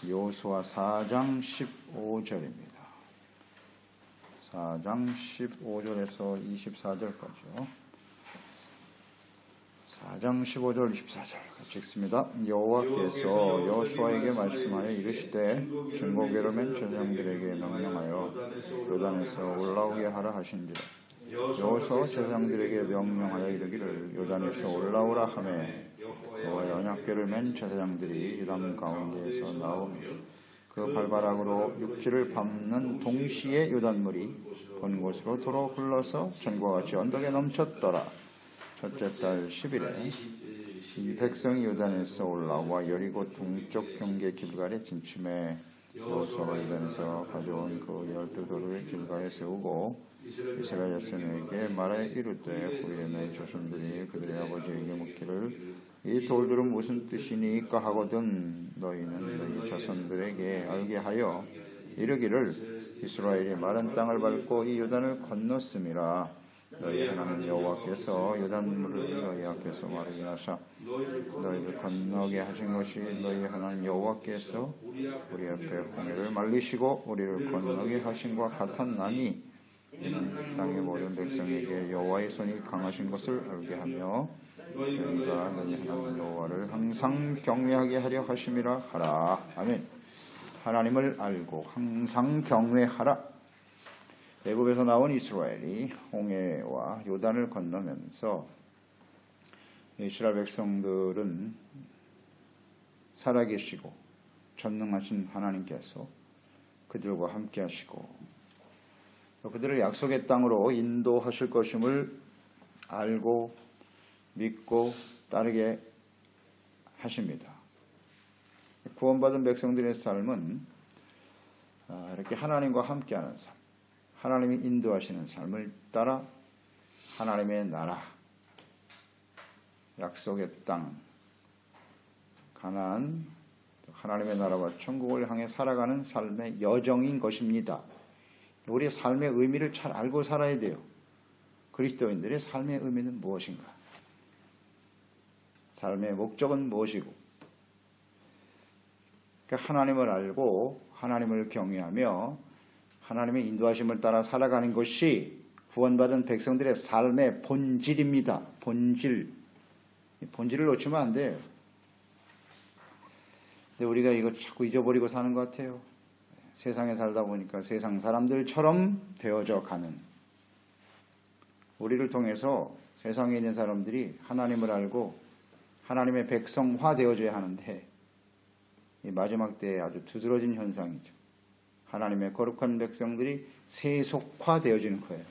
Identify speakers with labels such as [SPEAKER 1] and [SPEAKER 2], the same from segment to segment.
[SPEAKER 1] 여호수아 4장 15절입니다. 4장 15절에서 24절까지요. 4장 15절 24절 같이 읽습니다. 여호와께서 여호수아에게 말씀하여 이르시되 증거궤를 맨 제사장들에게 명령하여 요단에서 올라오게 하라 하신지라. 여호수아 제사장들에게 명령하여 이르기를 요단에서 올라오라 하매 여호와의 언약궤를 맨 제사장들이 요단 가운데에서 나오며 그 발바닥으로 육지를 밟는 동시에 요단물이 본 곳으로 도로 흘러서 전과 같이 언덕에 넘쳤더라. 첫째 달 10일에 이 백성이 요단에서 올라와 여리고 동쪽 경계 길갈에 진침해 여호수아가 요단에서 가져온 그 12돌을 길갈에 세우고 이스라엘 자손에게 말하여 이르되 후에는 조선들이 그들의 아버지에게 묻기를 이 돌들은 무슨 뜻이니까 하거든 너희는 너희 자손들에게 알게 하여 이르기를 이스라엘이 마른 땅을 밟고 이 요단을 건넜음이라. 너희 하나님 여호와께서 요단물을 너희 앞에서 마르게 하사 너희를 건너게 하신 것이 너희 하나님 여호와께서 우리 앞에 홍해를 말리시고 우리를 건너게 하신 것 같았나니 이는 땅의 모든 백성에게 여호와의 손이 강하신 것을 알게 하며 너희가 너희 하나님 여호와를 항상 경외하게 하려 하심이라 하라. 아멘. 하나님을 알고 항상 경외하라. 애굽에서 나온 이스라엘이 홍해와 요단을 건너면서 이스라엘 백성들은 살아계시고 전능하신 하나님께서 그들과 함께 하시고 그들을 약속의 땅으로 인도하실 것임을 알고 믿고 따르게 하십니다. 구원받은 백성들의 삶은 이렇게 하나님과 함께하는 삶, 하나님이 인도하시는 삶을 따라 하나님의 나라, 약속의 땅, 가나안, 하나님의 나라와 천국을 향해 살아가는 삶의 여정인 것입니다. 우리의 삶의 의미를 잘 알고 살아야 돼요. 그리스도인들의 삶의 의미는 무엇인가? 삶의 목적은 무엇이고? 그러니까 하나님을 알고 하나님을 경외하며 하나님의 인도하심을 따라 살아가는 것이 구원받은 백성들의 삶의 본질입니다. 본질을 놓치면 안 돼요. 근데 우리가 이거 자꾸 잊어버리고 사는 것 같아요. 세상에 살다 보니까 세상 사람들처럼 되어져 가는, 우리를 통해서 세상에 있는 사람들이 하나님을 알고 하나님의 백성화 되어져야 하는데 이 마지막 때에 아주 두드러진 현상이죠. 하나님의 거룩한 백성들이 세속화되어지는 거예요.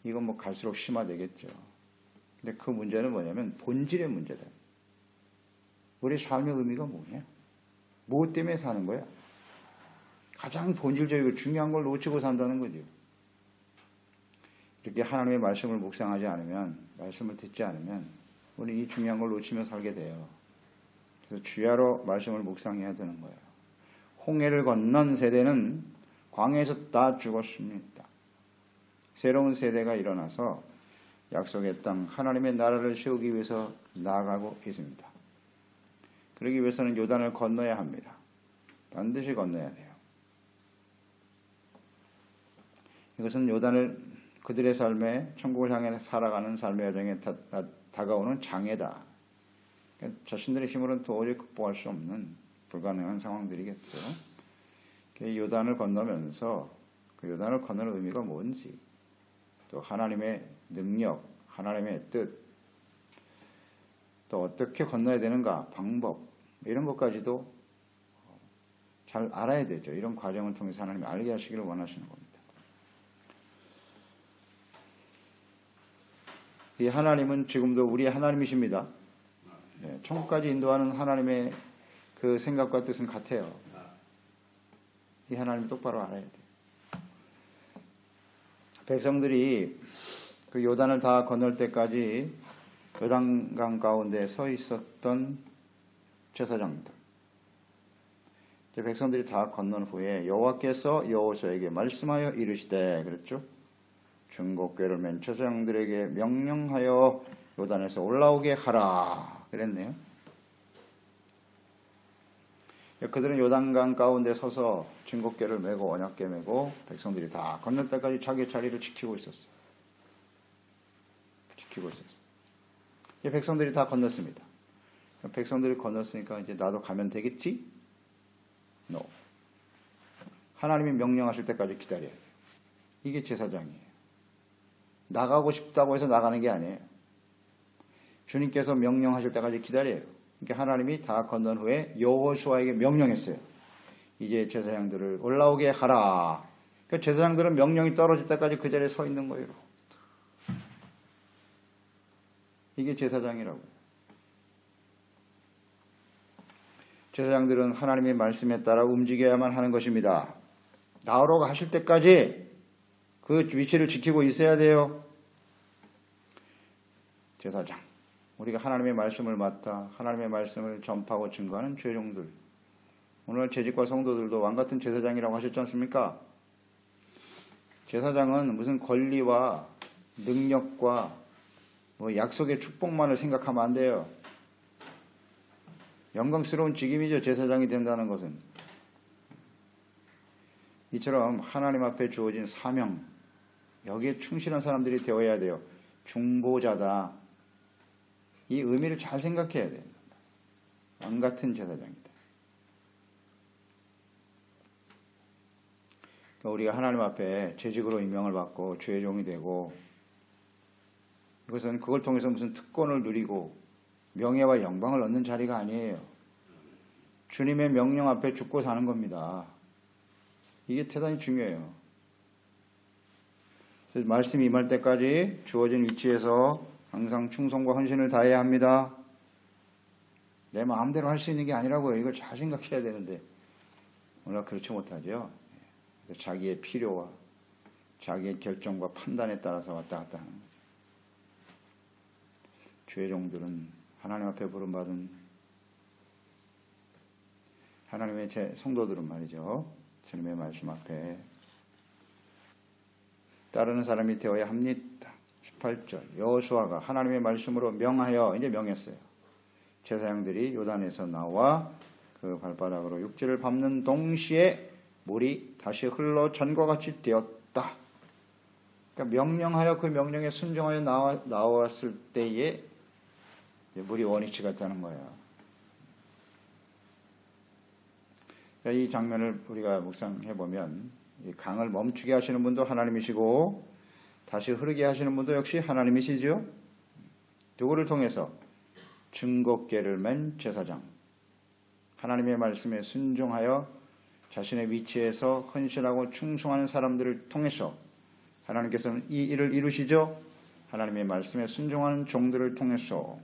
[SPEAKER 1] 이건 뭐 갈수록 심화되겠죠. 근데 그 문제는 뭐냐면 본질의 문제다. 우리 삶의 의미가 뭐냐? 무엇 때문에 사는 거야? 가장 본질적이고 중요한 걸 놓치고 산다는 거죠. 이렇게 하나님의 말씀을 묵상하지 않으면, 말씀을 듣지 않으면 우리 이 중요한 걸 놓치며 살게 돼요. 그래서 주야로 말씀을 묵상해야 되는 거예요. 홍해를 건넌 세대는 광야에서 다 죽었습니다. 새로운 세대가 일어나서 약속의 땅 하나님의 나라를 세우기 위해서 나아가고 있습니다. 그러기 위해서는 요단을 건너야 합니다. 반드시 건너야 돼요. 이것은 요단을 그들의 삶에 천국을 향해 살아가는 삶의 여정에 다가오는 장애다. 그러니까 자신들의 힘으로는 도저히 극복할 수 없는 불가능한 상황들이겠죠. 요단을 건너면서 그 요단을 건너는 의미가 뭔지, 또 하나님의 능력, 하나님의 뜻, 또 어떻게 건너야 되는가, 방법, 이런 것까지도 잘 알아야 되죠. 이런 과정을 통해서 하나님이 알게 하시기를 원하시는 겁니다. 이 하나님은 지금도 우리의 하나님이십니다. 천국까지 인도하는 하나님의 그 생각과 뜻은 같아요. 이 하나님 똑바로 알아야 돼요. 백성들이 그 요단을 다 건널 때까지 요단강 가운데 서 있었던 제사장들, 백성들이 다 건넌 후에 여호와께서 여호수아에게 말씀하여 이르시되, 그랬죠? 증거궤를 맨 제사장들에게 명령하여 요단에서 올라오게 하라 그랬네요. 그들은 요단강 가운데 서서 증거궤를 메고 언약궤 메고 백성들이 다 건널 때까지 자기의 자리를 지키고 있었어요. 백성들이 다 건넜습니다. 백성들이 건넜으니까 이제 나도 가면 되겠지? No. 하나님이 명령하실 때까지 기다려야 돼요. 이게 제사장이에요. 나가고 싶다고 해서 나가는 게 아니에요. 주님께서 명령하실 때까지 기다려요. 그러니까 하나님이 다 건넌 후에 여호수아에게 명령했어요. 이제 제사장들을 올라오게 하라. 그러니까 제사장들은 명령이 떨어질 때까지 그 자리에 서 있는 거예요. 이게 제사장이라고요. 제사장들은 하나님의 말씀에 따라 움직여야만 하는 것입니다. 나오라고 하실 때까지 그 위치를 지키고 있어야 돼요. 제사장. 우리가 하나님의 말씀을 맡아 하나님의 말씀을 전파하고 증거하는 죄종들. 오늘 재직과 성도들도 왕같은 제사장이라고 하셨지 않습니까? 제사장은 무슨 권리와 능력과 약속의 축복만을 생각하면 안 돼요. 영광스러운 직임이죠. 제사장이 된다는 것은. 이처럼 하나님 앞에 주어진 사명, 여기에 충실한 사람들이 되어야 돼요. 중보자다. 이 의미를 잘 생각해야 돼요. 왕같은 제사장이다. 그러니까 우리가 하나님 앞에 재직으로 임명을 받고 주의 종이 되고, 이것은 그걸 통해서 무슨 특권을 누리고 명예와 영광을 얻는 자리가 아니에요. 주님의 명령 앞에 죽고 사는 겁니다. 이게 대단히 중요해요. 그래서 말씀이 임할 때까지 주어진 위치에서 항상 충성과 헌신을 다해야 합니다. 내 마음대로 할 수 있는 게 아니라고요. 이걸 잘 생각해야 되는데 우리가 그렇지 못하죠. 자기의 필요와 자기의 결정과 판단에 따라서 왔다 갔다 하는 거죠. 주의 종들은 하나님 앞에 부름받은 하나님의 제 성도들은 말이죠. 주님의 말씀 앞에 따르는 사람이 되어야 합니다. 18절 여호수아가 하나님의 말씀으로 명하여 이제 명했어요. 제사장들이 요단에서 나와 그 발바닥으로 육지를 밟는 동시에 물이 다시 흘러 전과 같이 되었다. 그러니까 명령하여 그 명령에 순종하여 나왔을 때에 물이 원위치 같다는 거예요. 그러니까 이 장면을 우리가 묵상해 보면 강을 멈추게 하시는 분도 하나님이시고 다시 흐르게 하시는 분도 역시 하나님이시죠. 누구를 통해서? 증거궤를 맨 제사장. 하나님의 말씀에 순종하여 자신의 위치에서 헌신하고 충성하는 사람들을 통해서 하나님께서는 이 일을 이루시죠. 하나님의 말씀에 순종하는 종들을 통해서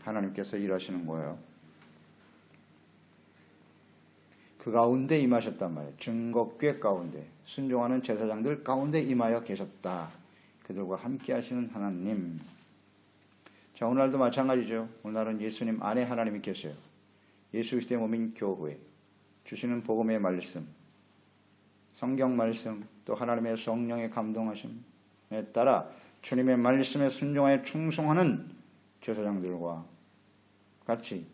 [SPEAKER 1] 하나님께서 일하시는 거예요. 그 가운데 임하셨단 말이에요. 증거궤 가운데 순종하는 제사장들 가운데 임하여 계셨다. 그들과 함께 하시는 하나님. 자, 오늘날도 마찬가지죠. 오늘날은 예수님 안에 하나님이 계세요. 예수 그리스도의 몸인 교회 주시는 복음의 말씀, 성경 말씀, 또 하나님의 성령의 감동하심에 따라 주님의 말씀에 순종하여 충성하는 제사장들과 같이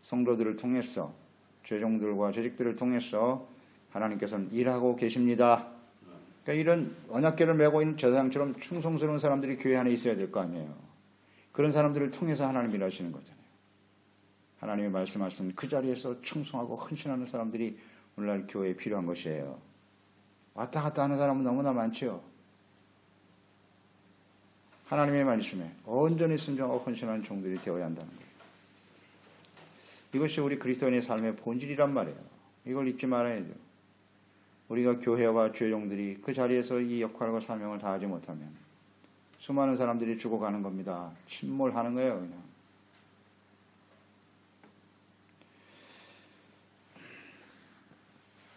[SPEAKER 1] 성도들을 통해서 죄종들과 재직들을 통해서 하나님께서는 일하고 계십니다. 그러니까 이런 언약궤를 메고 있는 제사장처럼 충성스러운 사람들이 교회 안에 있어야 될 거 아니에요. 그런 사람들을 통해서 하나님 일하시는 거잖아요. 하나님이 말씀하신 그 자리에서 충성하고 헌신하는 사람들이 오늘날 교회에 필요한 것이에요. 왔다 갔다 하는 사람은 너무나 많죠. 하나님의 말씀에 온전히 순종하고 헌신하는 종들이 되어야 한다는 거예요. 이것이 우리 그리스도인의 삶의 본질이란 말이에요. 이걸 잊지 말아야죠. 우리가 교회와 죄종들이 그 자리에서 이 역할과 사명을 다하지 못하면 수많은 사람들이 죽어가는 겁니다. 침몰하는 거예요. 그냥.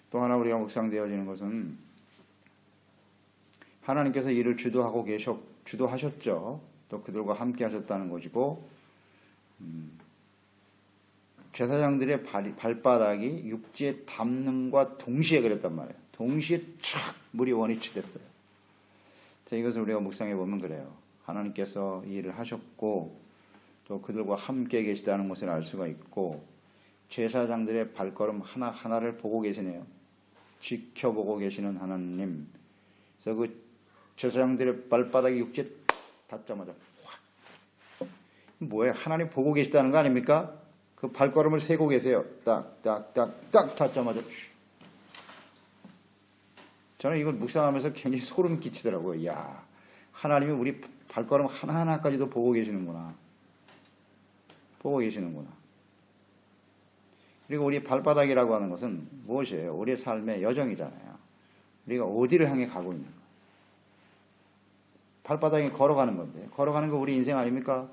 [SPEAKER 1] 또 하나 우리가 묵상되어지는 것은 하나님께서 이를 주도하셨죠. 또 그들과 함께 하셨다는 것이고 제사장들의 발바닥이 육지에 닿는과 동시에 그랬단 말이에요. 동시에 촥 물이 원위치 됐어요. 자, 이것을 우리가 묵상해 보면 그래요. 하나님께서 이 일을 하셨고 또 그들과 함께 계시다는 것을 알 수가 있고 제사장들의 발걸음 하나하나를 보고 계시네요. 지켜보고 계시는 하나님. 그래서 그 제사장들의 발바닥에 육지에 닿자마자 확. 뭐예요? 하나님 보고 계시다는 거 아닙니까? 그 발걸음을 세고 계세요. 딱 닿자마자. 저는 이걸 묵상하면서 굉장히 소름 끼치더라고요. 야, 하나님이 우리 발걸음 하나하나까지도 보고 계시는구나. 보고 계시는구나. 그리고 우리 발바닥이라고 하는 것은 무엇이에요? 우리의 삶의 여정이잖아요. 우리가 어디를 향해 가고 있는 가. 발바닥이 걸어가는 건데, 걸어가는 거 우리 인생 아닙니까?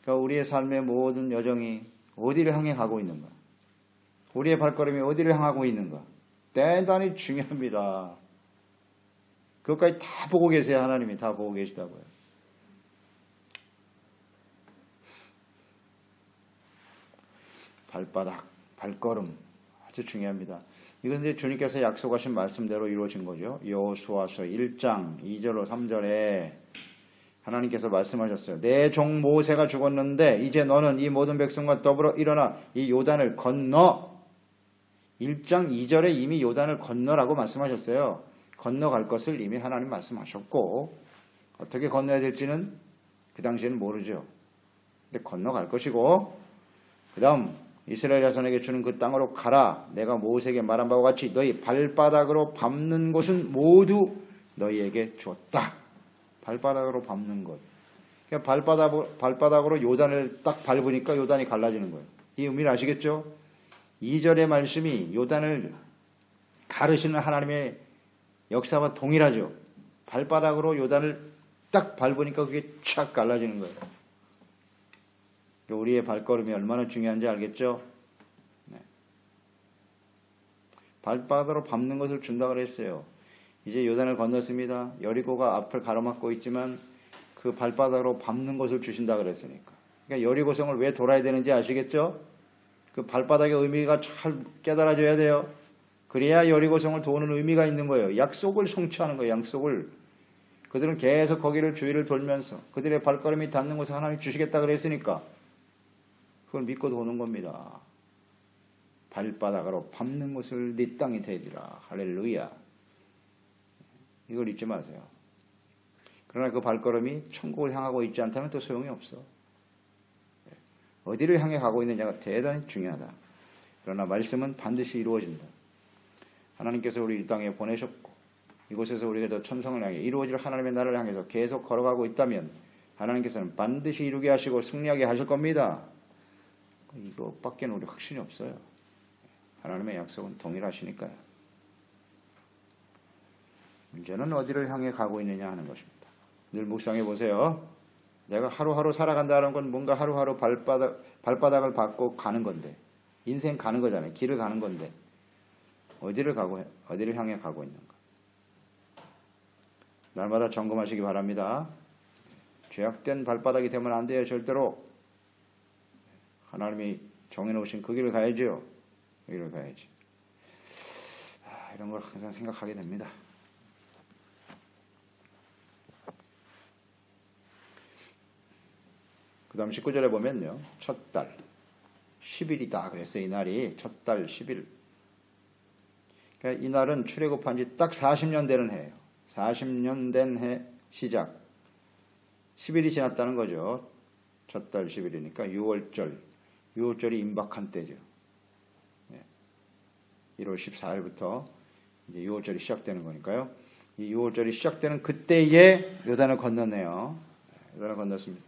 [SPEAKER 1] 그러니까 우리의 삶의 모든 여정이 어디를 향해 가고 있는가? 우리의 발걸음이 어디를 향하고 있는가? 대단히 중요합니다. 그것까지 다 보고 계세요. 하나님이 다 보고 계시다고요. 발바닥, 발걸음 아주 중요합니다. 이것은 이제 주님께서 약속하신 말씀대로 이루어진 거죠. 여호수아서 1장 2절로 3절에 하나님께서 말씀하셨어요. 내 종 모세가 죽었는데 이제 너는 이 모든 백성과 더불어 일어나 이 요단을 건너. 1장 2절에 이미 요단을 건너라고 말씀하셨어요. 건너갈 것을 이미 하나님 말씀하셨고 어떻게 건너야 될지는 그 당시에는 모르죠. 근데 건너갈 것이고 그 다음 이스라엘 자손에게 주는 그 땅으로 가라. 내가 모세에게 말한 바와 같이 너희 발바닥으로 밟는 곳은 모두 너희에게 주었다. 발바닥으로 밟는 것. 그러니까 발바닥으로 요단을 딱 밟으니까 요단이 갈라지는 거예요. 이 의미를 아시겠죠? 2절의 말씀이 요단을 가르시는 하나님의 역사와 동일하죠. 발바닥으로 요단을 딱 밟으니까 그게 촥 갈라지는 거예요. 우리의 발걸음이 얼마나 중요한지 알겠죠? 네. 발바닥으로 밟는 것을 준다고 그랬어요. 이제 요단을 건넜습니다. 여리고가 앞을 가로막고 있지만 그 발바닥으로 밟는 것을 주신다 그랬으니까. 그러니까 여리고성을 왜 돌아야 되는지 아시겠죠? 그 발바닥의 의미가 잘 깨달아져야 돼요. 그래야 여리고성을 도는 의미가 있는 거예요. 약속을 성취하는 거예요. 약속을. 그들은 계속 거기를 주위를 돌면서 그들의 발걸음이 닿는 곳에 하나님이 주시겠다 그랬으니까 그걸 믿고 도는 겁니다. 발바닥으로 밟는 곳을 네 땅이 되리라. 할렐루야. 이걸 잊지 마세요. 그러나 그 발걸음이 천국을 향하고 있지 않다면 또 소용이 없어. 어디를 향해 가고 있느냐가 대단히 중요하다. 그러나 말씀은 반드시 이루어진다. 하나님께서 우리 이 땅에 보내셨고 이곳에서 우리가 더 천성을 향해 이루어질 하나님의 나라를 향해서 계속 걸어가고 있다면 하나님께서는 반드시 이루게 하시고 승리하게 하실 겁니다. 이것밖에 우리 확신이 없어요. 하나님의 약속은 동일하시니까요. 문제는 어디를 향해 가고 있느냐 하는 것입니다. 늘 묵상해 보세요. 내가 하루하루 살아간다는 건 뭔가 하루하루 발바닥을 밟고 가는 건데 인생 가는 거잖아요. 길을 가는 건데 어디를 향해 가고 있는가. 날마다 점검하시기 바랍니다. 죄악된 발바닥이 되면 안 돼요. 절대로. 하나님이 정해놓으신 그 길을 가야죠. 그 길을 가야지. 이런 걸 항상 생각하게 됩니다. 그 다음 19절에 보면요. 첫 달 10일이다 그랬어요. 이 날이 첫 달 10일. 그러니까 이 날은 출애굽한 지 딱 40년 되는 해예요. 40년 된 해 시작. 10일이 지났다는 거죠. 첫 달 10일이니까 6월절이 임박한 때죠. 1월 14일부터 이제 6월절이 시작되는 거니까요. 이 6월절이 시작되는 그때에 요단을 건넜네요. 요단을 건넜습니다.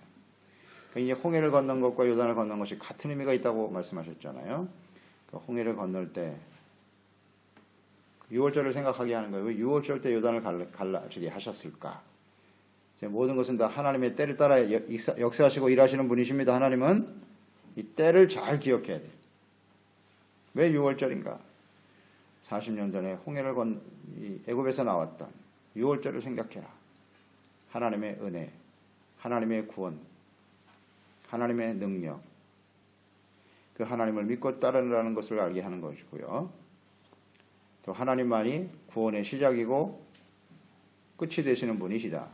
[SPEAKER 1] 이제 홍해를 건넌 것과 요단을 건넌 것이 같은 의미가 있다고 말씀하셨잖아요. 홍해를 건널 때 6월절을 생각하게 하는 거예요. 왜 6월절 때 요단을 갈라지게 하셨을까? 모든 것은 다 하나님의 때를 따라 역사하시고 일하시는 분이십니다. 하나님은 이 때를 잘 기억해야 돼요. 왜 6월절인가? 40년 전에 홍해를 애굽에서 나왔던 6월절을 생각해라. 하나님의 은혜, 하나님의 구원, 하나님의 능력, 그 하나님을 믿고 따르라는 것을 알게 하는 것이고요. 또 하나님만이 구원의 시작이고 끝이 되시는 분이시다.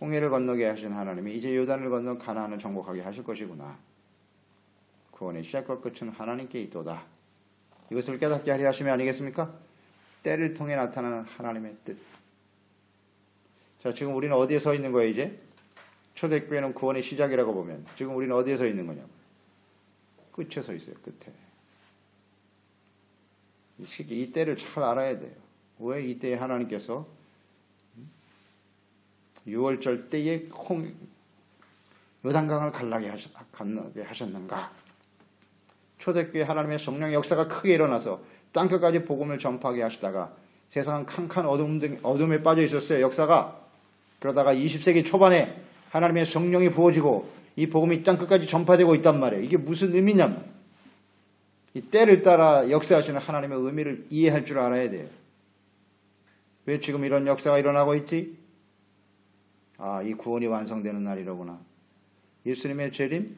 [SPEAKER 1] 홍해를 건너게 하신 하나님이 이제 요단을 건너 가나안을 정복하게 하실 것이구나. 구원의 시작과 끝은 하나님께 있도다. 이것을 깨닫게 하려 하심이 아니겠습니까? 때를 통해 나타나는 하나님의 뜻. 자, 지금 우리는 어디에 서 있는 거예요, 이제? 초대교회는 구원의 시작이라고 보면 지금 우리는 어디에 서 있는 거냐고. 끝에 서 있어요, 끝에. 이 때를 잘 알아야 돼요. 왜 이 때에 하나님께서 6월절 때에 요단강을 갈라게 하셨는가? 초대교회 하나님의 성령의 역사가 크게 일어나서 땅끝까지 복음을 전파하게 하시다가 세상은 캄캄한 어둠에 빠져 있었어요, 역사가. 그러다가 20세기 초반에 하나님의 성령이 부어지고 이 복음이 땅끝까지 전파되고 있단 말이에요. 이게 무슨 의미냐면 이 때를 따라 역사하시는 하나님의 의미를 이해할 줄 알아야 돼요. 왜 지금 이런 역사가 일어나고 있지? 아, 이 구원이 완성되는 날이로구나. 예수님의 재림,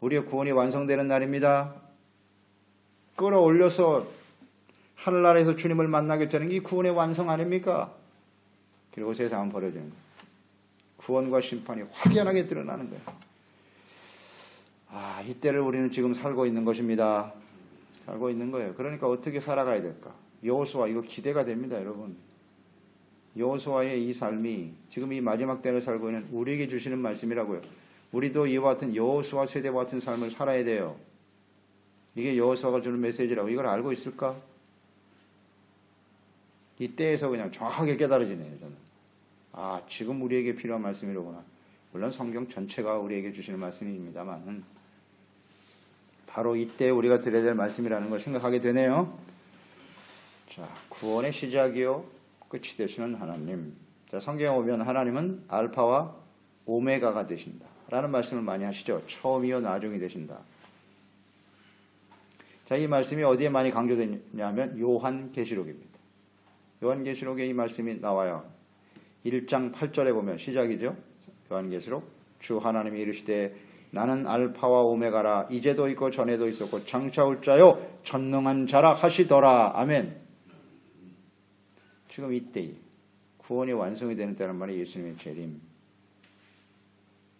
[SPEAKER 1] 우리의 구원이 완성되는 날입니다. 끌어올려서 하늘나라에서 주님을 만나게 되는 게 구원의 완성 아닙니까? 그리고 세상은 버려지는 거예요. 구원과 심판이 확연하게 드러나는 거예요. 아, 이때를 우리는 지금 살고 있는 것입니다. 살고 있는 거예요. 그러니까 어떻게 살아가야 될까? 여호수아, 이거 기대가 됩니다, 여러분. 여호수아의 이 삶이 지금 이 마지막 때를 살고 있는 우리에게 주시는 말씀이라고요. 우리도 이와 같은 여호수아 세대와 같은 삶을 살아야 돼요. 이게 여호수아가 주는 메시지라고. 이걸 알고 있을까? 이때에서 그냥 정확하게 깨달아지네요, 저는. 아, 지금 우리에게 필요한 말씀이로구나. 물론 성경 전체가 우리에게 주시는 말씀입니다만 바로 이때 우리가 들어야 될 말씀이라는 걸 생각하게 되네요. 자, 구원의 시작이요 끝이 되시는 하나님. 자, 성경에 오면 하나님은 알파와 오메가가 되신다 라는 말씀을 많이 하시죠. 처음이요 나중이 되신다. 자, 이 말씀이 어디에 많이 강조되냐면 요한계시록입니다. 요한계시록에 이 말씀이 나와요. 1장 8절에 보면 시작이죠. 요한계시록. 주 하나님이 이르시되 나는 알파와 오메가라. 이제도 있고 전에도 있었고 장차 올 자요 전능한 자라 하시더라. 아멘. 지금 이때 구원이 완성이 되는 때란 말이 예수님의 재림.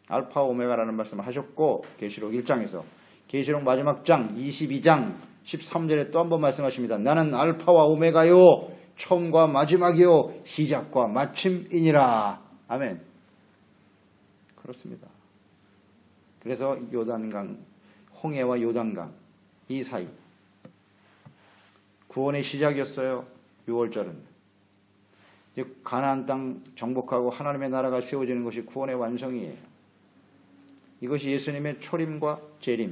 [SPEAKER 1] 알파 오메가라는 말씀을 하셨고 계시록 1장에서 계시록 마지막 장 22장 13절에 또 한 번 말씀하십니다. 나는 알파와 오메가요 처음과 마지막이요 시작과 마침이니라. 아멘. 그렇습니다. 그래서 요단강, 홍해와 요단강 이 사이 구원의 시작이었어요. 6월절은. 가나안 땅 정복하고 하나님의 나라가 세워지는 것이 구원의 완성이에요. 이것이 예수님의 초림과 재림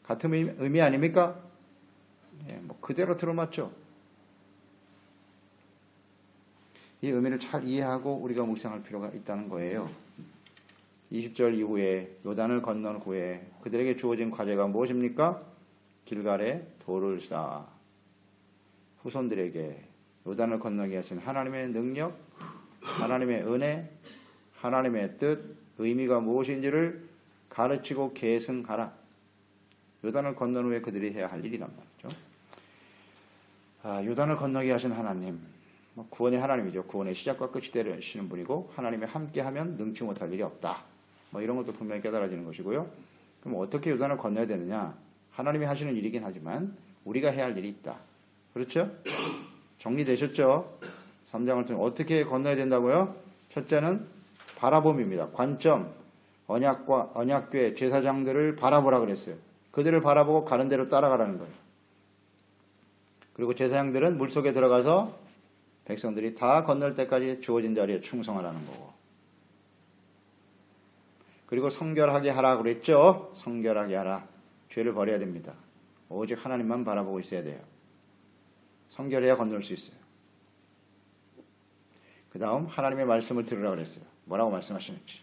[SPEAKER 1] 같은 의미 아닙니까? 예, 뭐 그대로 들어맞죠. 이 의미를 잘 이해하고 우리가 묵상할 필요가 있다는 거예요. 20절 이후에 요단을 건넌 후에 그들에게 주어진 과제가 무엇입니까? 길갈에 돌을 쌓아 후손들에게 요단을 건너게 하신 하나님의 능력, 하나님의 은혜, 하나님의 뜻, 의미가 무엇인지를 가르치고 계승하라. 요단을 건넌 후에 그들이 해야 할 일이란 말이죠. 아, 요단을 건너게 하신 하나님, 구원의 하나님이죠. 구원의 시작과 끝이 되시는 분이고 하나님이 함께하면 능치 못할 일이 없다. 이런 것도 분명히 깨달아지는 것이고요. 그럼 어떻게 요단을 건너야 되느냐? 하나님이 하시는 일이긴 하지만 우리가 해야 할 일이 있다. 그렇죠? 정리되셨죠? 3장을 통해 어떻게 건너야 된다고요? 첫째는 바라봄입니다. 관점, 언약궤 제사장들을 바라보라 그랬어요. 그들을 바라보고 가는 대로 따라가라는 거예요. 그리고 제사장들은 물속에 들어가서 백성들이 다 건널 때까지 주어진 자리에 충성하라는 거고. 그리고 성결하게 하라 그랬죠? 성결하게 하라. 죄를 버려야 됩니다. 오직 하나님만 바라보고 있어야 돼요. 성결해야 건널 수 있어요. 그 다음 하나님의 말씀을 들으라 그랬어요. 뭐라고 말씀하시는지.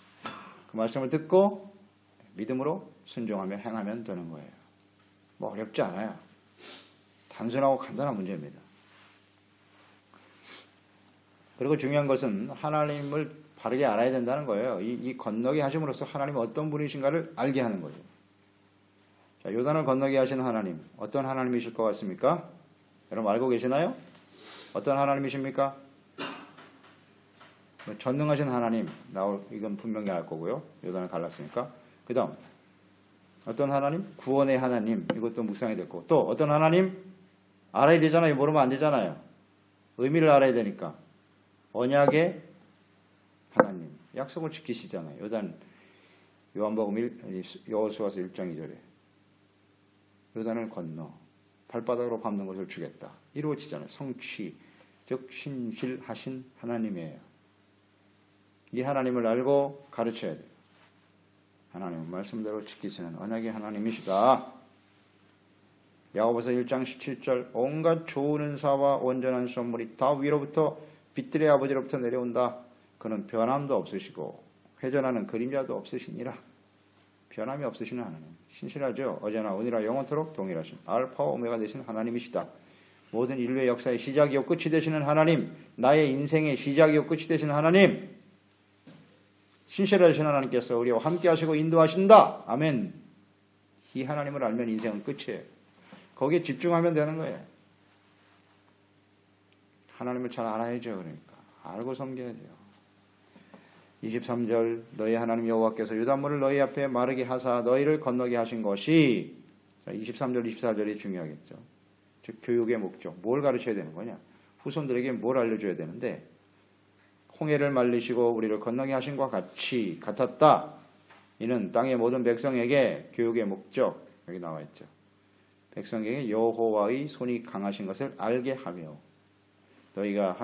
[SPEAKER 1] 그 말씀을 듣고 믿음으로 순종하며 행하면 되는 거예요. 어렵지 않아요. 단순하고 간단한 문제입니다. 그리고 중요한 것은 하나님을 바르게 알아야 된다는 거예요. 이 건너게 하심으로써 하나님이 어떤 분이신가를 알게 하는 거죠. 자, 요단을 건너게 하신 하나님, 어떤 하나님이실 것 같습니까? 여러분 알고 계시나요? 어떤 하나님이십니까? 전능하신 하나님, 이건 분명히 알 거고요. 요단을 갈랐으니까. 그 다음 어떤 하나님? 구원의 하나님. 이것도 묵상이 됐고, 또 어떤 하나님? 알아야 되잖아요. 모르면 안 되잖아요. 의미를 알아야 되니까. 언약의 하나님. 약속을 지키시잖아요. 요한복음 여호수아서 1장 2절에 요단을 건너 발바닥으로 밟는 것을 주겠다. 이루어지잖아요. 성취, 즉 신실하신 하나님이에요. 이 하나님을 알고 가르쳐야 돼요. 하나님은 말씀대로 지키시는 언약의 하나님이시다. 야고보서 1장 17절 온갖 좋은 은사와 온전한 선물이 다 위로부터 빛들의 아버지로부터 내려온다. 그는 변함도 없으시고 회전하는 그림자도 없으시니라. 변함이 없으시는 하나님. 신실하죠. 어제나 오늘이나 영원토록 동일하신 알파와 오메가 되신 하나님이시다. 모든 인류의 역사의 시작이요 끝이 되시는 하나님. 나의 인생의 시작이요 끝이 되시는 하나님. 신실하신 하나님께서 우리와 함께 하시고 인도하신다. 아멘. 이 하나님을 알면 인생은 끝이에요. 거기에 집중하면 되는 거예요. 하나님을 잘 알아야죠. 그러니까 알고 섬겨야 돼요. 23절 너희 하나님 여호와께서 유단물을 너희 앞에 마르게 하사 너희를 건너게 하신 것이 23절 24절이 중요하겠죠. 즉 교육의 목적. 뭘 가르쳐야 되는 거냐. 후손들에게 뭘 알려줘야 되는데 홍해를 말리시고 우리를 건너게 하신 것과 같았다. 이는 땅의 모든 백성에게 교육의 목적. 여기 나와 있죠. 백성에게 여호와의 손이 강하신 것을 알게 하며 너희가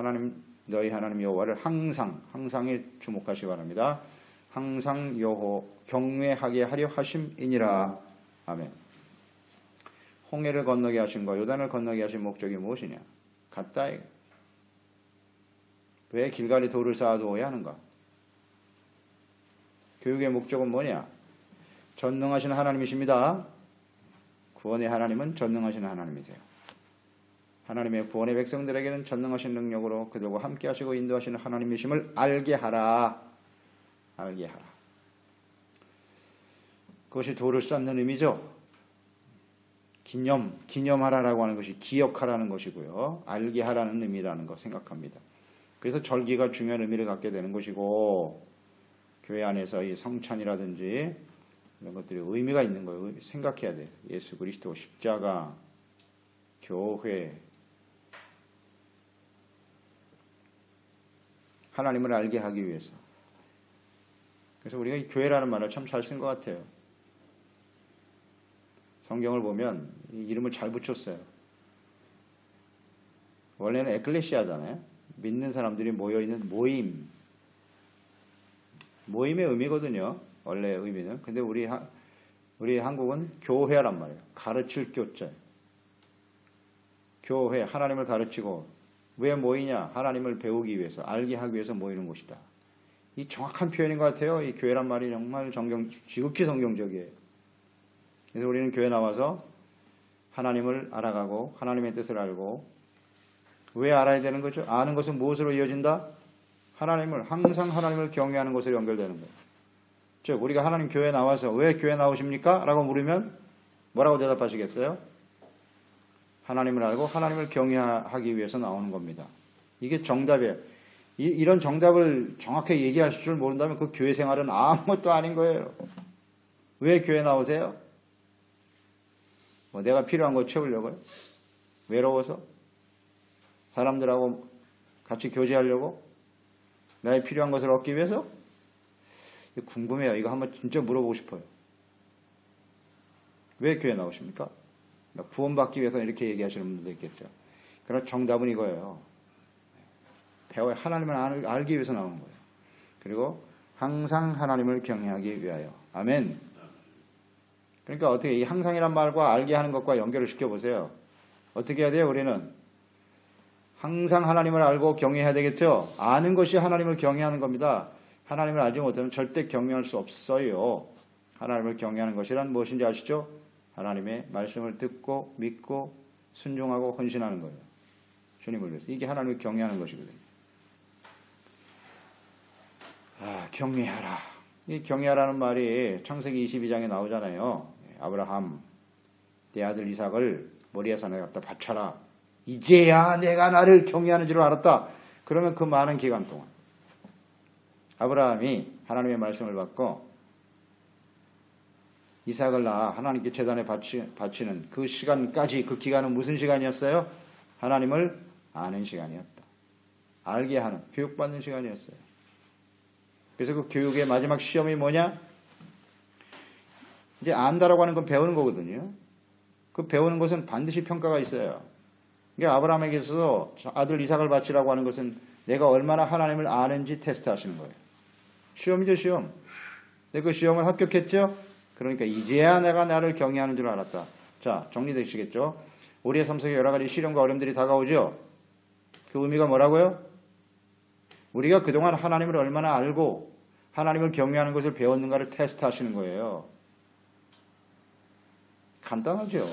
[SPEAKER 1] 너희 하나님 여호와를 항상에 주목하시기 바랍니다. 항상 경외하게 하려 하심이니라. 아멘. 홍해를 건너게 하신 것, 요단을 건너게 하신 목적이 무엇이냐? 같다. 왜 길갈이 돌을 쌓아두어야 하는가? 교육의 목적은 뭐냐? 전능하신 하나님이십니다. 구원의 하나님은 전능하신 하나님이세요. 하나님의 구원의 백성들에게는 전능하신 능력으로 그들과 함께 하시고 인도하시는 하나님이심을 알게 하라. 알게 하라. 그것이 돌을 쌓는 의미죠. 기념하라라고 하는 것이 기억하라는 것이고요. 알게 하라는 의미라는 거 생각합니다. 그래서 절기가 중요한 의미를 갖게 되는 것이고 교회 안에서 이 성찬이라든지 이런 것들이 의미가 있는 거예요. 생각해야 돼요. 예수 그리스도 십자가, 교회, 하나님을 알게 하기 위해서. 그래서 우리가 이 교회라는 말을 참 잘 쓴 것 같아요. 성경을 보면 이 이름을 잘 붙였어요. 원래는 에클레시아잖아요. 믿는 사람들이 모여있는 모임. 모임의 의미거든요. 원래 의미는. 근데 우리 한국은 교회란 말이에요. 가르칠 교자. 교회, 하나님을 가르치고 왜 모이냐? 하나님을 배우기 위해서, 알게 하기 위해서 모이는 곳이다. 이 정확한 표현인 것 같아요. 이 교회란 말이 정말 지극히 성경적이에요. 그래서 우리는 교회 나와서 하나님을 알아가고 하나님의 뜻을 알고 왜 알아야 되는 거죠? 아는 것은 무엇으로 이어진다? 항상 하나님을 경외하는 것으로 연결되는 거예요. 즉 우리가 하나님 교회 나와서 왜 교회 나오십니까? 라고 물으면 뭐라고 대답하시겠어요? 하나님을 알고 하나님을 경외하기 위해서 나오는 겁니다. 이게 정답이에요. 이런 정답을 정확하게 얘기하실 줄 모른다면 그 교회 생활은 아무것도 아닌 거예요. 왜 교회 나오세요? 내가 필요한 거 채우려고요? 외로워서? 사람들하고 같이 교제하려고? 나의 필요한 것을 얻기 위해서? 궁금해요. 이거 한번 진짜 물어보고 싶어요. 왜 교회 나오십니까? 구원받기 위해서 이렇게 얘기하시는 분들도 있겠죠. 그러나 정답은 이거예요. 배워야 하나님을 알기 위해서 나오는 거예요. 그리고 항상 하나님을 경외하기 위하여. 아멘. 그러니까 어떻게 이 항상이란 말과 알게 하는 것과 연결을 시켜보세요. 어떻게 해야 돼요? 우리는 항상 하나님을 알고 경외해야 되겠죠. 아는 것이 하나님을 경외하는 겁니다. 하나님을 알지 못하면 절대 경외할 수 없어요. 하나님을 경외하는 것이란 무엇인지 아시죠? 하나님의 말씀을 듣고 믿고 순종하고 헌신하는 거예요. 주님을 위해서. 이게 하나님을 경외하는 것이거든요. 경외하라. 이 경외하라는 말이 창세기 22장에 나오잖아요. 아브라함 내 아들 이삭을 모리아산에 갖다 바쳐라. 이제야 내가 나를 경외하는 줄 알았다. 그러면 그 많은 기간 동안 아브라함이 하나님의 말씀을 받고 이삭을 낳아 하나님께 제단에 바치는 그 시간까지, 그 기간은 무슨 시간이었어요? 하나님을 아는 시간이었다. 알게 하는, 교육받는 시간이었어요. 그래서 그 교육의 마지막 시험이 뭐냐? 이제 안다라고 하는 건 배우는 거거든요. 그 배우는 것은 반드시 평가가 있어요. 그러니까 아브라함에게서 아들 이삭을 바치라고 하는 것은 내가 얼마나 하나님을 아는지 테스트하시는 거예요. 시험이죠, 시험. 근데 그 시험을 합격했죠? 그러니까 이제야 내가 나를 경외하는 줄 알았다. 자, 정리되시겠죠? 우리의 삶 속에 여러 가지 시련과 어려움들이 다가오죠? 그 의미가 뭐라고요? 우리가 그동안 하나님을 얼마나 알고 하나님을 경외하는 것을 배웠는가를 테스트하시는 거예요. 간단하죠.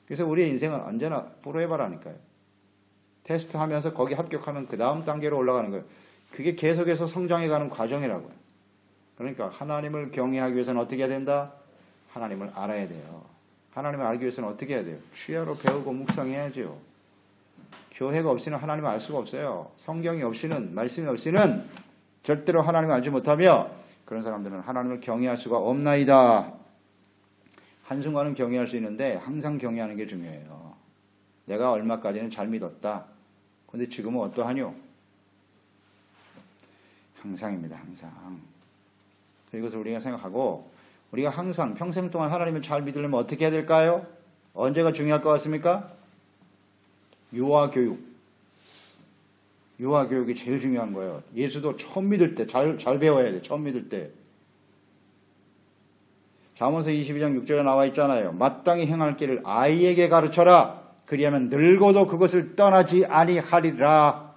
[SPEAKER 1] 그래서 우리의 인생은 언제나 프로에바라니까요. 테스트하면서 거기 합격하면 그 다음 단계로 올라가는 거예요. 그게 계속해서 성장해가는 과정이라고요. 그러니까 하나님을 경외하기 위해서는 어떻게 해야 된다? 하나님을 알아야 돼요. 하나님을 알기 위해서는 어떻게 해야 돼요? 취하로 배우고 묵상해야죠. 교회가 없이는 하나님을 알 수가 없어요. 성경이 없이는, 말씀이 없이는 절대로 하나님을 알지 못하며 그런 사람들은 하나님을 경외할 수가 없나이다. 한순간은 경외할 수 있는데 항상 경외하는 게 중요해요. 내가 얼마까지는 잘 믿었다. 근데 지금은 어떠하뇨? 항상입니다. 항상. 이것을 우리가 생각하고 우리가 항상 평생 동안 하나님을 잘 믿으려면 어떻게 해야 될까요? 언제가 중요할 것 같습니까? 유아교육. 유아교육이 제일 중요한 거예요. 예수도 처음 믿을 때 잘 배워야 돼. 처음 믿을 때. 잠언서 22장 6절에 나와 있잖아요. 마땅히 행할 길을 아이에게 가르쳐라. 그리하면 늙어도 그것을 떠나지 아니하리라.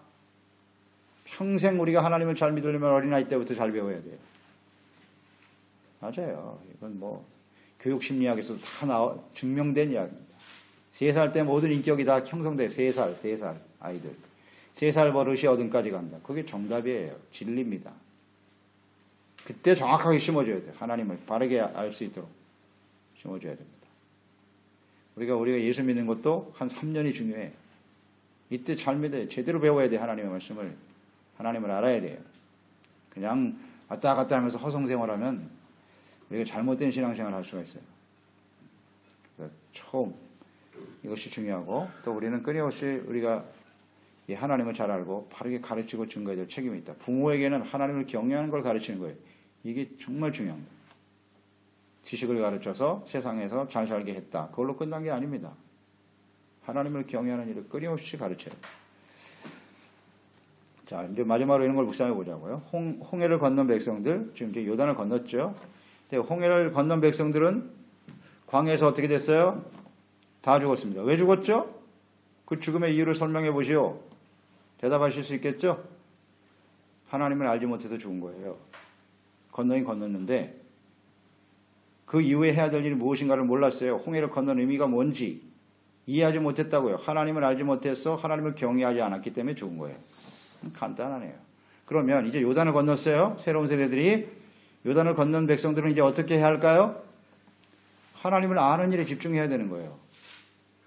[SPEAKER 1] 평생 우리가 하나님을 잘 믿으려면 어린아이 때부터 잘 배워야 돼요. 맞아요. 이건 뭐 교육심리학에서 다 증명된 이야기입니다. 3살 때 모든 인격이 다 형성돼. 3살 아이들. 3살 버릇이 어른까지 간다. 그게 정답이에요. 진리입니다. 그때 정확하게 심어줘야 돼요. 하나님을 바르게 알 수 있도록 심어줘야 됩니다. 우리가 예수 믿는 것도 한 3년이 중요해요. 이때 잘 믿어요. 제대로 배워야 돼요. 하나님의 말씀을. 하나님을 알아야 돼요. 그냥 왔다 갔다 하면서 허송생활하면 우리가 잘못된 신앙생활을 할 수가 있어요. 그래서 처음 이것이 중요하고 또 우리는 끊임없이 우리가 이 하나님을 잘 알고 바르게 가르치고 증거해야 될 책임이 있다. 부모에게는 하나님을 경외하는 걸 가르치는 거예요. 이게 정말 중요합니다. 지식을 가르쳐서 세상에서 잘 살게 했다. 그걸로 끝난 게 아닙니다. 하나님을 경외하는 일을 끊임없이 가르쳐요. 자, 이제 마지막으로 이런 걸 묵상해 보자고요. 홍해를 건넌 백성들, 지금 이제 요단을 건넜죠. 근데 홍해를 건넌 백성들은 광야에서 어떻게 됐어요? 다 죽었습니다. 왜 죽었죠? 그 죽음의 이유를 설명해 보시오. 대답하실 수 있겠죠? 하나님을 알지 못해서 죽은 거예요. 건너긴 건넜는데 그 이후에 해야 될 일이 무엇인가를 몰랐어요. 홍해를 건넌 의미가 뭔지 이해하지 못했다고요. 하나님을 알지 못해서 하나님을 경외하지 않았기 때문에 죽은 거예요. 간단하네요. 그러면 이제 요단을 건넜어요. 새로운 세대들이. 요단을 건넌 백성들은 이제 어떻게 해야 할까요? 하나님을 아는 일에 집중해야 되는 거예요.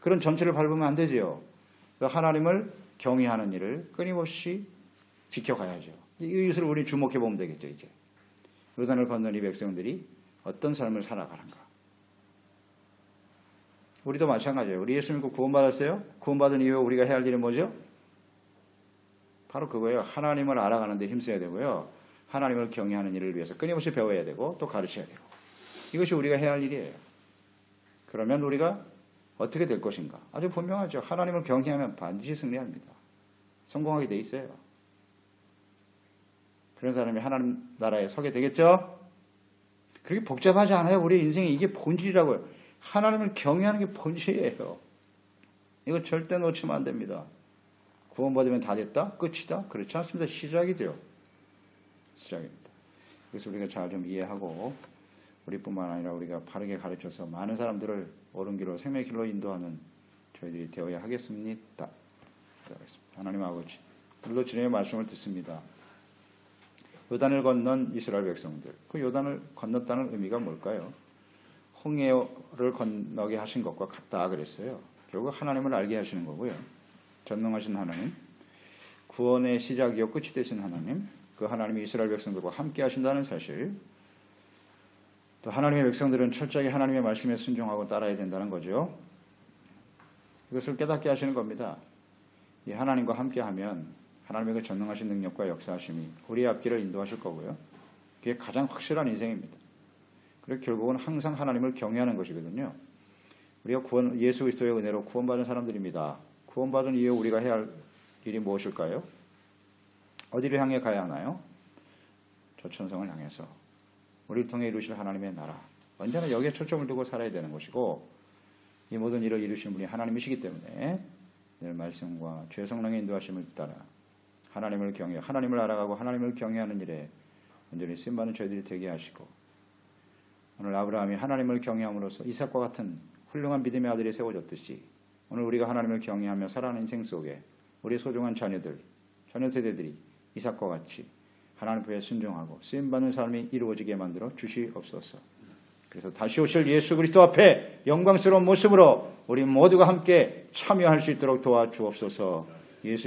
[SPEAKER 1] 그런 전체를 밟으면 안 되지요. 하나님을 경외하는 일을 끊임없이 지켜가야죠. 이것을 우리 주목해 보면 되겠죠. 이제 요단을 건넌 이 백성들이 어떤 삶을 살아가는가. 우리도 마찬가지예요. 우리 예수 믿고 구원받았어요? 구원받은 이후에 우리가 해야 할 일은 뭐죠? 바로 그거예요. 하나님을 알아가는 데 힘써야 되고요. 하나님을 경외하는 일을 위해서 끊임없이 배워야 되고 또 가르쳐야 되고. 이것이 우리가 해야 할 일이에요. 그러면 우리가 어떻게 될 것인가? 아주 분명하죠. 하나님을 경외하면 반드시 승리합니다. 성공하게 돼 있어요. 그런 사람이 하나님 나라에 서게 되겠죠? 그렇게 복잡하지 않아요. 우리 인생이 이게 본질이라고요. 하나님을 경외하는 게 본질이에요. 이거 절대 놓치면 안 됩니다. 구원받으면 다 됐다? 끝이다? 그렇지 않습니다. 시작이죠. 시작입니다. 그래서 우리가 잘 좀 이해하고 우리뿐만 아니라 우리가 바르게 가르쳐서 많은 사람들을 옳은 길로 생명의 길로 인도하는 저희들이 되어야 하겠습니다. 하나님 아버지, 오늘도 주님의 말씀을 듣습니다. 요단을 건넌 이스라엘 백성들, 그 요단을 건넜다는 의미가 뭘까요? 홍해를 건너게 하신 것과 같다 그랬어요. 결국 하나님을 알게 하시는 거고요. 전능하신 하나님, 구원의 시작이요 끝이 되신 하나님, 그 하나님이 이스라엘 백성들과 함께 하신다는 사실, 또 하나님의 백성들은 철저하게 하나님의 말씀에 순종하고 따라야 된다는 거죠. 이것을 깨닫게 하시는 겁니다. 이 하나님과 함께하면 하나님의 그 전능하신 능력과 역사하심이 우리의 앞길을 인도하실 거고요. 그게 가장 확실한 인생입니다. 그리고 결국은 항상 하나님을 경외하는 것이거든요. 우리가 예수 그리스도의 은혜로 구원받은 사람들입니다. 구원받은 이후에 우리가 해야 할 일이 무엇일까요? 어디를 향해 가야 하나요? 저 천성을 향해서 우리를 통해 이루실 하나님의 나라, 언제나 여기에 초점을 두고 살아야 되는 것이고, 이 모든 일을 이루시는 분이 하나님이시기 때문에 늘 말씀과 주의 성령의 인도하심을 따라 하나님을 경외, 하나님을 알아가고 하나님을 경외하는 일에 온전히 쓰임받는 저희들이 되게 하시고, 오늘 아브라함이 하나님을 경외함으로써 이삭과 같은 훌륭한 믿음의 아들이 세워졌듯이 오늘 우리가 하나님을 경외하며 살아가는 인생 속에 우리 소중한 자녀들, 자녀 세대들이 이삭과 같이 하나님 앞에 순종하고 쓰임받는 삶이 이루어지게 만들어 주시옵소서. 그래서 다시 오실 예수 그리스도 앞에 영광스러운 모습으로 우리 모두가 함께 참여할 수 있도록 도와주옵소서.